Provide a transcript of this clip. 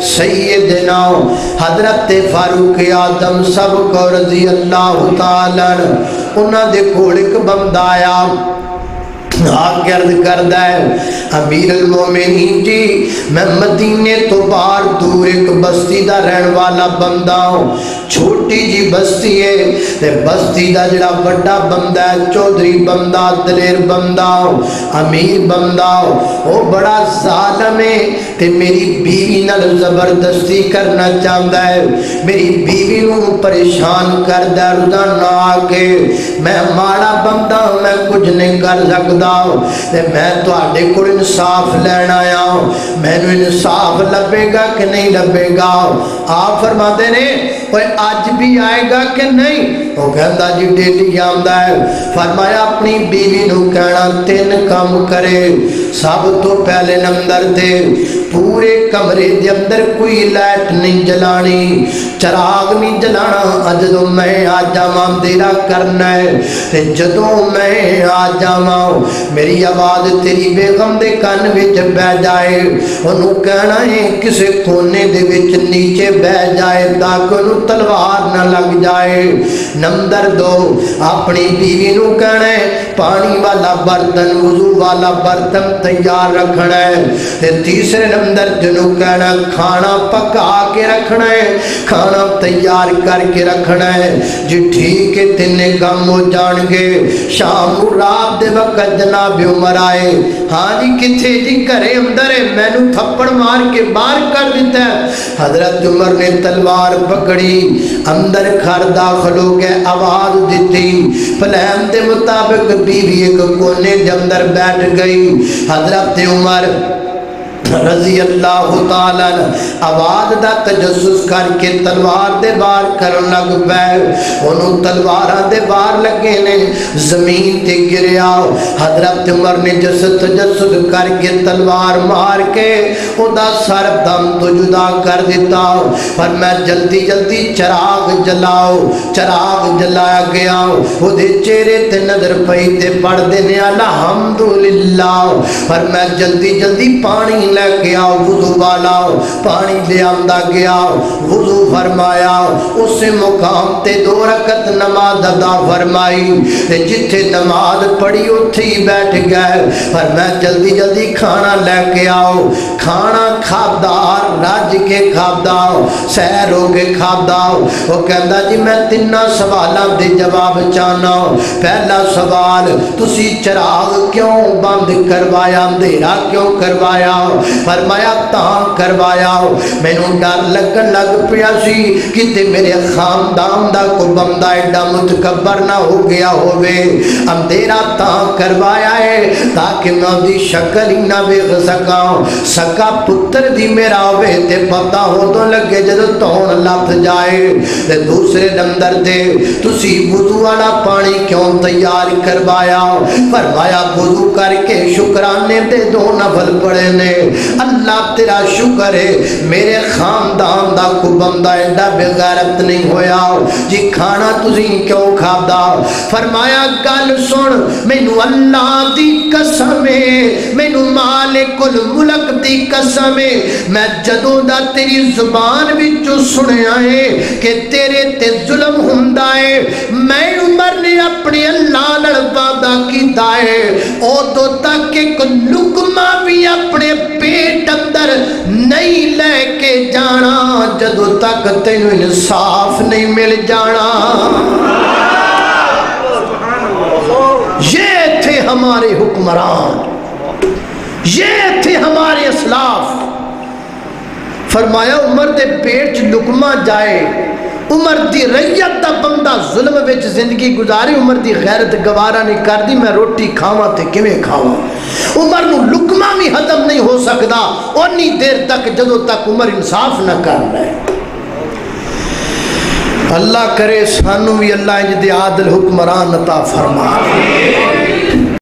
سیدنا حضرت فاروق اعظم سب کو رضی اللہ تعالیٰ انہاں دے کول ایک بندہ آیا آگ عرض کردہ ہے امیر المومنین جی میں مدینے تو باہر دور ایک بستی دا رہن والا بندہ ہوں چھوٹی جی بستی ہے تے بستی دا جڑا بڑا بندہ ہے چودھری بندہ دلیر بندہ ہوں امیر بندہ ہوں وہ بڑا ظالم ہے تے میری بیوی نال زبردستی کرنا چاہتا ہے میری بیوی نو پریشان کردہ روزانہ آگے میں ماڑا بندہ ہوں میں کچھ نہیں کر سکتا تے میں تو آڈے کو انصاف لینا آیا ہوں میں نے انصاف لبے گا کہ نہیں لبے گا آپ فرما دے نے کوئی آج بھی آئے گا کہ نہیں وہ کہتا جی ڈیلی آمدہ ہے فرمایا اپنی بیوی نو کہنا 3 کام کرے سب تو پہلے نمبر دے پورے کمرے دے اندر کوئی لائٹ نہیں جلانی چراغ نہیں جلانا جدو میں آ جاواں دیرا کرنا ہے جدو میں آ جاواں میری آواز تیری بیگم دے کان وچ بہ جائے انہوں کہنا ہے کسے کونے دے وچ نیچے بہ جائے تاکہ انہوں تلوار نہ لگ جائے نمبر 2 اپنی بیوی نو کہنا ہے پانی والا برتن وضو والا برتن تیار رکھنا ہے تیسرے نمبر جنہوں کہنا کھانا پکا کے رکھنا ہے کھانا تیار کر کے رکھنا ہے جی ٹھیک ہے 3 کام ہو جان گے شام رات دے وقت جناب عمر آئے ہاں جی کتھے جی کرے اندر ہے میں نو تھپڑ مار کے باہر کر دیتا ہے حضرت عمر نے تلوار پکڑی اندر گھر داخل ہو گئے آواز دیتی پلان دے مطابق بیوی ایک کونے دے اندر بیٹھ گئی حضرت عمر رضی اللہ تعالیٰ آواز دا تجسس کر کے تلوار دے بار کرن لگ پے انہوں تلواراں دے بار لگے نے زمین تے گریا حضرت عمر نے تجسس کر کے تلوار مار کے او دا سر دم تو جدا کر دیتا پر میں جلدی جلدی چراغ جلاؤ چراغ جلایا گیا وہ دے چہرے تے نظر پئی تے پڑھ دینے الحمدللہ پر میں جلدی جلدی پانی لے گیا وضو والا پانی لے آمدہ گیا وضو فرمایا اس مقام تے 2 رکعت نماز ادا فرمائی جتھے نماز پڑھی اتھی بیٹھ گئے پر میں جلدی جلدی کھانا لے کے آؤ کھانا کھابدار راج کے کھابدار سیر ہو کے کھابدار وہ کہتا جی میں 3 سوالوں دے جواب چاہنا پہلا سوال تسی چراغ کیوں بند کروایا اندھیرا کیوں کروایا فرمایا تاں کروایا میں نوں ڈر لگن لگ پیا سی کہ میرے خاندان دا کو بندہ ایڈا متکبر نہ ہو گیا ہوئے اندھیرا تاں کروایا ہے تاکہ میں دی شکل ہی نہ ویکھ سکاں سکا پتر دی میرا ہوئے تے پتہ ہو تو لگے جدو تون لت جائے تے دوسرے نمبر دے تسی وضو والا پانی کیوں تیار کروایا فرمایا وضو کر کے شکرانے دے 2 نفل پڑے نے اللہ تیرا شکر ہے میرے خاندان دا کو بندہ ایڈا بے غیرت نہیں ہویا جی کھانا تسی کیوں کھادا فرمایا گل سن مینوں اللہ دی قسم ہے مینوں مالک الملک دی قسم ہے میں جدوں دا تیری زبان وچوں سنیا ہے کہ تیرے تے ظلم ہوندا ہے میں عمر نے اپنی اللہ نال وعدہ کیتا ہے اودوں تک ایک لقمہ بھی اپنے پیٹ اندر نہیں لے کے جانا جدوں تک تینوں انصاف نہیں مل جانا یہ تھے ہمارے حکمران یہ تھے ہمارے اسلاف فرمایا عمر دے پیٹ لقمہ جائے عمر دی ریت دا بندہ ظلم وچ زندگی گزاری عمر دی غیرت گوارا نہیں کر دی میں روٹی کھاواں تے کیویں کھاواں عمر نو لقمہ بھی ہضم نہیں ہو سکدا اونی دیر تک جدوں تک عمر انصاف نہ کر لے اللہ کرے سانو بھی اللہ انج دے عادل حکمران عطا فرما